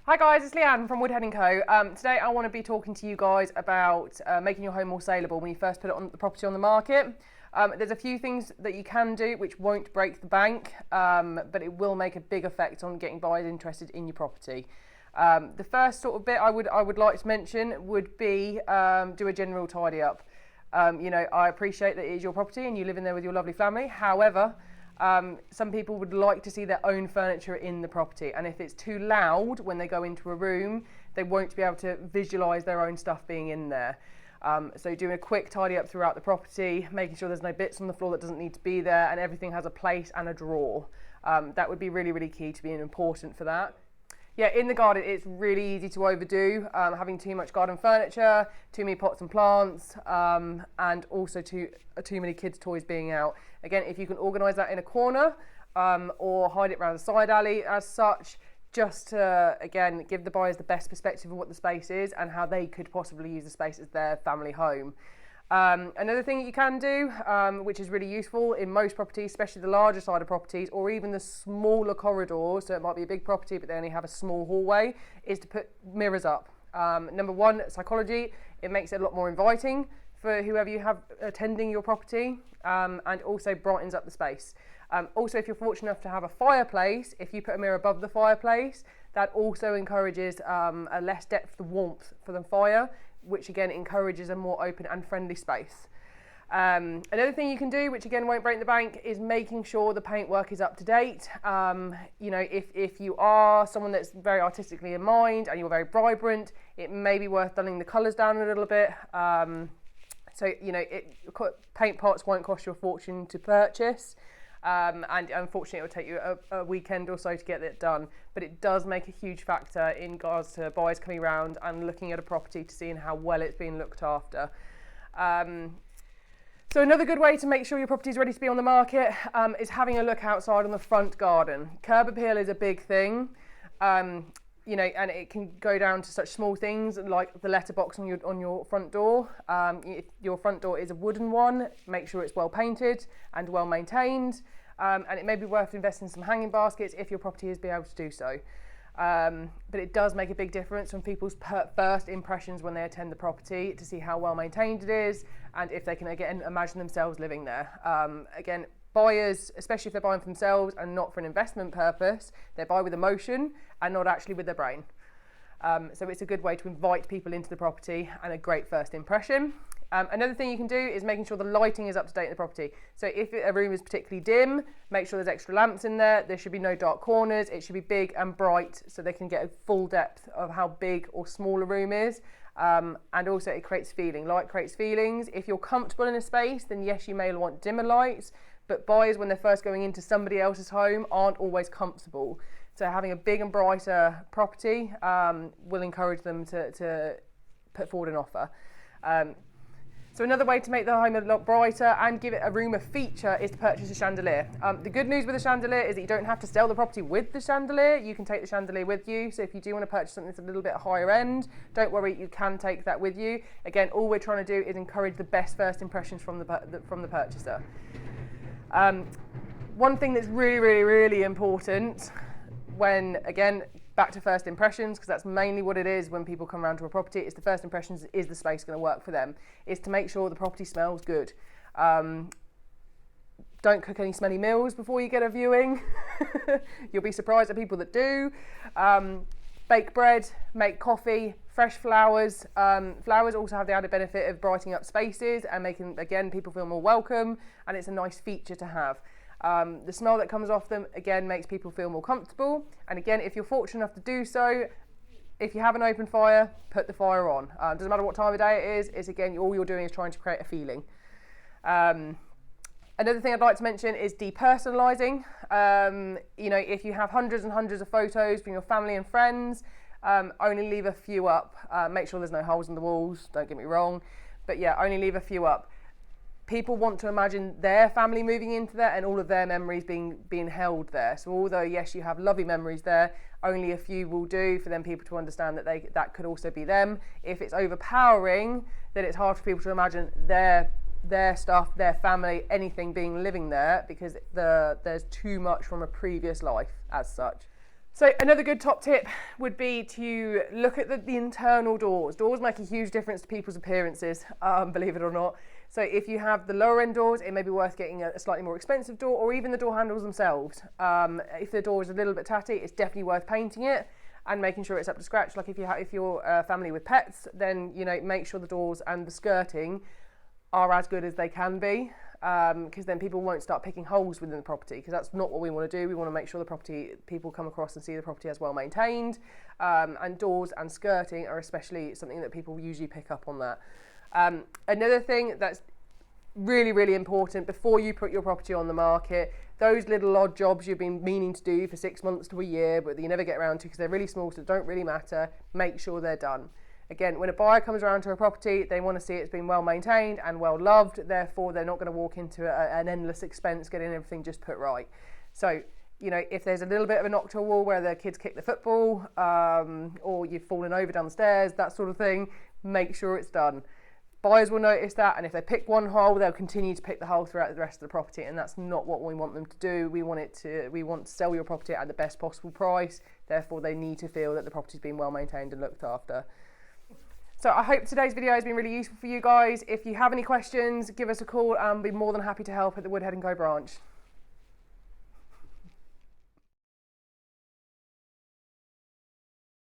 Hi guys, it's Lianne from Woodhead Co. Today I want to be talking to you guys about making your home more saleable when you first put the property on the market. There's a few things that you can do which won't break the bank, but it will make a big effect on getting buyers interested in your property. The first sort of bit I would like to mention would be do a general tidy up. I appreciate that it is your property and you live in there with your lovely family. However, some people would like to see their own furniture in the property, and if it's too loud when they go into a room, they won't be able to visualise their own stuff being in there. So doing a quick tidy up throughout the property, making sure there's no bits on the floor that doesn't need to be there, and everything has a place and a drawer. That would be really, really key to being important for that. Yeah, in the garden, it's really easy to overdo, having too much garden furniture, too many pots and plants, and also too many kids' toys being out. Again, if you can organise that in a corner or hide it around a side alley as such, just to, again, give the buyers the best perspective of what the space is and how they could possibly use the space as their family home. Another thing you can do, which is really useful in most properties, especially the larger side of properties or even the smaller corridors, so it might be a big property but they only have a small hallway, is to put mirrors up. Number one, psychology, it makes it a lot more inviting for whoever you have attending your property, and also brightens up the space. Also, if you're fortunate enough to have a fireplace, if you put a mirror above the fireplace, that also encourages a less depth of warmth for the fire, which again encourages a more open and friendly space. Another thing you can do, which again won't break the bank, is making sure the paintwork is up to date. If you are someone that's very artistically in mind and you're very vibrant, it may be worth dulling the colours down a little bit. Paint pots won't cost you a fortune to purchase. And unfortunately it will take you a weekend or so to get it done, but it does make a huge factor in regards to buyers coming around and looking at a property to seeing how well it's been looked after. So another good way to make sure your property is ready to be on the market is having a look outside on the front garden. Curb appeal is a big thing, and it can go down to such small things like the letterbox on your front door. If your front door is a wooden one, make sure it's well painted and well maintained, and it may be worth investing in some hanging baskets if your property is able to do so. But it does make a big difference from people's first impressions when they attend the property to see how well maintained it is and if they can again imagine themselves living there. Again, buyers, especially if they're buying for themselves and not for an investment purpose, they buy with emotion and not actually with their brain. So it's a good way to invite people into the property and a great first impression. Another thing you can do is making sure the lighting is up to date in the property. So if a room is particularly dim, make sure there's extra lamps in there. There should be no dark corners. It should be big and bright so they can get a full depth of how big or small a room is. And also it creates feeling. Light creates feelings. If you're comfortable in a space, then yes, you may want dimmer lights, but buyers when they're first going into somebody else's home aren't always comfortable. So having a big and brighter property will encourage them to put forward an offer. So another way to make the home a lot brighter and give it a room of feature is to purchase a chandelier. The good news with a chandelier is that you don't have to sell the property with the chandelier. You can take the chandelier with you. So if you do want to purchase something that's a little bit higher end, don't worry, you can take that with you. Again, all we're trying to do is encourage the best first impressions from the purchaser. One thing that's really, really, really important when, again, back to first impressions, because that's mainly what it is when people come around to a property, is the first impressions, is the space going to work for them, is to make sure the property smells good. Don't cook any smelly meals before you get a viewing. You'll be surprised at people that do. Bake bread, make coffee, fresh flowers. Flowers also have the added benefit of brightening up spaces and making, again, people feel more welcome, and it's a nice feature to have. The smell that comes off them, again, makes people feel more comfortable. And again, if you're fortunate enough to do so, if you have an open fire, put the fire on. Doesn't matter what time of day it is, it's again, all you're doing is trying to create a feeling. Another thing I'd like to mention is depersonalising. If you have hundreds and hundreds of photos from your family and friends, only leave a few up. Make sure there's no holes in the walls, don't get me wrong. But yeah, only leave a few up. People want to imagine their family moving into there and all of their memories being held there. So although, yes, you have lovely memories there, only a few will do for them people to understand that that could also be them. If it's overpowering, then it's hard for people to imagine their stuff, their family, anything living there, because there's too much from a previous life as such. So another good top tip would be to look at the internal doors. Doors make a huge difference to people's appearances, believe it or not. So if you have the lower end doors, it may be worth getting a slightly more expensive door, or even the door handles themselves. If the door is a little bit tatty, it's definitely worth painting it and making sure it's up to scratch. Like if you're a family with pets, then make sure the doors and the skirting are as good as they can be, because then people won't start picking holes within the property, because that's not what we want to do. We want to make sure people come across and see the property as well maintained, and doors and skirting are especially something that people usually pick up on that. Another thing that's really, really important before you put your property on the market, those little odd jobs you've been meaning to do for 6 months to a year, but you never get around to because they're really small, so they don't really matter, make sure they're done. Again, when a buyer comes around to a property, they want to see it's been well maintained and well loved, therefore they're not going to walk into an endless expense getting everything just put right. So, if there's a little bit of a knock to a wall where the kids kick the football, or you've fallen over down the stairs, that sort of thing, make sure it's done. Buyers will notice that, and if they pick one hole, they'll continue to pick the hole throughout the rest of the property, and that's not what we want them to do. We want to sell your property at the best possible price, therefore they need to feel that the property's been well maintained and looked after. So I hope today's video has been really useful for you guys. If you have any questions, give us a call and we'll be more than happy to help at the Woodhead Co branch.